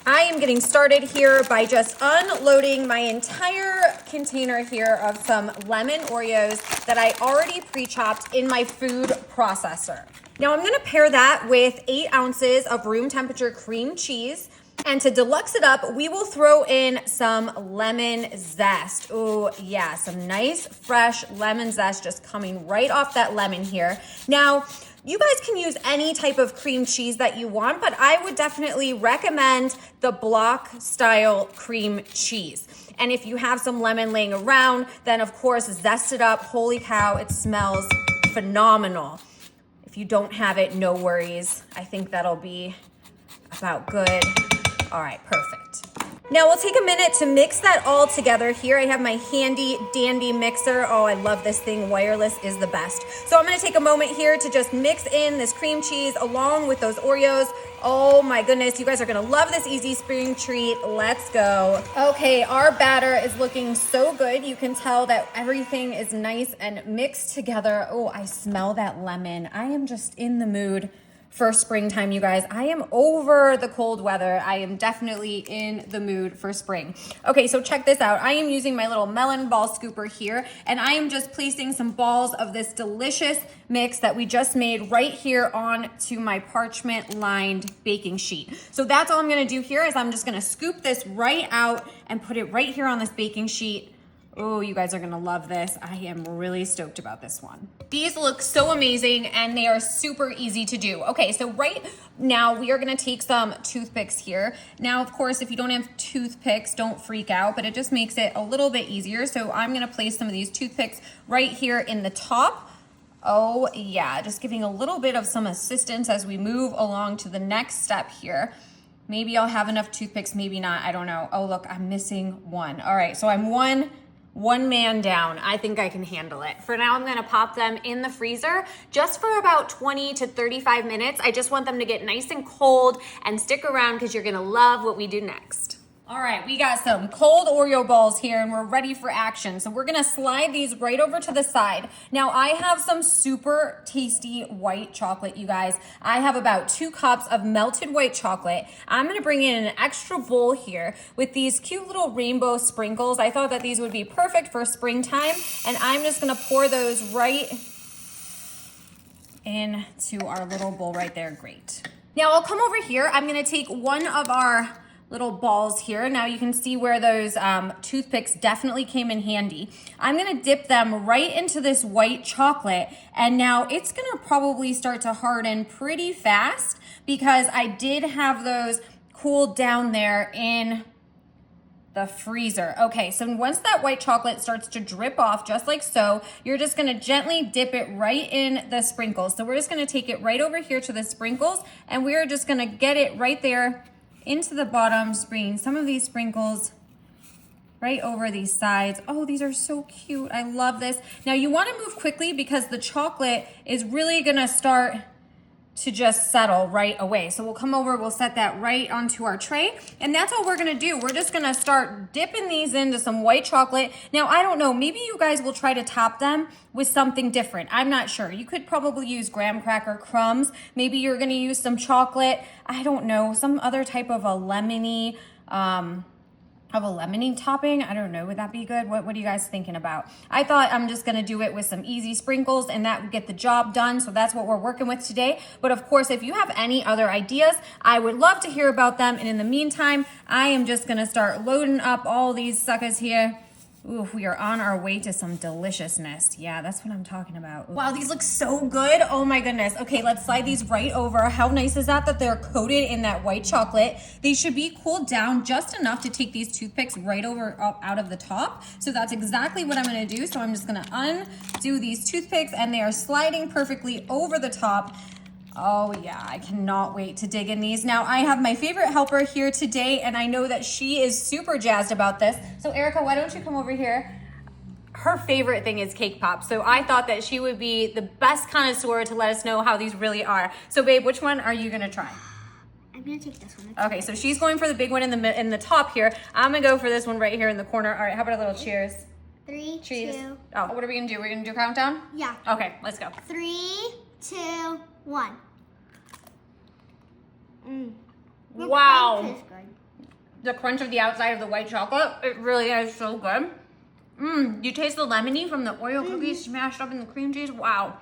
I am getting started here by just unloading my entire container here of some lemon Oreos that I already pre-chopped in my food processor. Now I'm gonna pair that with 8 ounces of room temperature cream cheese. And to deluxe it up, we will throw in some lemon zest. Oh yeah, some nice fresh lemon zest just coming right off that lemon here. Now, you guys can use any type of cream cheese that you want, but I would definitely recommend the block style cream cheese. And if you have some lemon laying around, then of course zest it up. Holy cow, it smells phenomenal. If you don't have it, no worries. I think that'll be about good. All right, perfect. Now we'll take a minute to mix that all together here. I have my handy dandy mixer. Oh, I love this thing. Wireless is the best. So I'm gonna take a moment here to just mix in this cream cheese along with those Oreos. Oh my goodness, you guys are gonna love this easy spring treat. Let's go. Okay, our batter is looking so good. You can tell that everything is nice and mixed together. Oh, I smell that lemon. I am just in the mood for springtime, you guys. I am over the cold weather. I am definitely in the mood for spring. Okay, so check this out. I am using my little melon ball scooper here, and I am just placing some balls of this delicious mix that we just made right here onto my parchment lined baking sheet. So that's all I'm gonna do here is I'm just gonna scoop this right out and put it right here on this baking sheet. Oh, you guys are gonna love this. I am really stoked about this one. These look so amazing and they are super easy to do. Okay, so right now we are gonna take some toothpicks here. Now, of course, if you don't have toothpicks, don't freak out, but it just makes it a little bit easier. So I'm gonna place some of these toothpicks right here in the top. Oh yeah, just giving a little bit of some assistance as we move along to the next step here. Maybe I'll have enough toothpicks, maybe not, I don't know. Oh look, I'm missing one. All right, so I'm one man down. I think I can handle it. For now, I'm gonna pop them in the freezer just for about 20 to 35 minutes. I just want them to get nice and cold and stick around because you're gonna love what we do next. All right, we got some cold Oreo balls here and we're ready for action. So we're gonna slide these right over to the side. Now I have some super tasty white chocolate, you guys. I have about 2 cups of melted white chocolate. I'm gonna bring in an extra bowl here with these cute little rainbow sprinkles. I thought that these would be perfect for springtime, and I'm just gonna pour those right into our little bowl right there. Great. Now I'll come over here. I'm gonna take one of our little balls here. Now you can see where those toothpicks definitely came in handy. I'm gonna dip them right into this white chocolate, and now it's gonna probably start to harden pretty fast because I did have those cooled down there in the freezer. Okay, so once that white chocolate starts to drip off just like so, you're just gonna gently dip it right in the sprinkles. So we're just gonna take it right over here to the sprinkles, and we're just gonna get it right there into the bottom, just bringing some of these sprinkles right over these sides. Oh, these are so cute. I love this. Now you want to move quickly because the chocolate is really gonna start to just settle right away. So we'll come over, we'll set that right onto our tray, and that's all we're gonna do. We're just gonna start dipping these into some white chocolate. Now, I don't know, maybe you guys will try to top them with something different. I'm not sure. You could probably use graham cracker crumbs. Maybe you're gonna use some chocolate. I don't know, some other type of a lemony, topping. I don't know, would that be good? What are you guys thinking about? I thought I'm just gonna do it with some easy sprinkles and that would get the job done. So that's what we're working with today. But of course, if you have any other ideas, I would love to hear about them. And in the meantime, I am just gonna start loading up all these suckers here. Ooh, we are on our way to some deliciousness. Yeah, that's what I'm talking about. Wow, these look so good. Oh my goodness. Okay, let's slide these right over. How nice is that they're coated in that white chocolate? They should be cooled down just enough to take these toothpicks right over out of the top. So that's exactly what I'm gonna do. So I'm just gonna undo these toothpicks, and they are sliding perfectly over the top. Oh yeah, I cannot wait to dig in these. Now I have my favorite helper here today, and I know that she is super jazzed about this. So Erica, why don't you come over here? Her favorite thing is cake pops. So I thought that she would be the best connoisseur to let us know how these really are. So babe, which one are you gonna try? I'm gonna take this one. Okay, so she's going for the big one in the top here. I'm gonna go for this one right here in the corner. All right, how about a little cheers? 3, Cheers. 2. Oh, what are we gonna do? We're gonna do a countdown? Yeah. Okay, let's go. 3, 2, 1. Wow. the crunch of the outside of the white chocolate. It really is so good. You taste the lemony from the Oreo cookies smashed up in the cream cheese. Wow.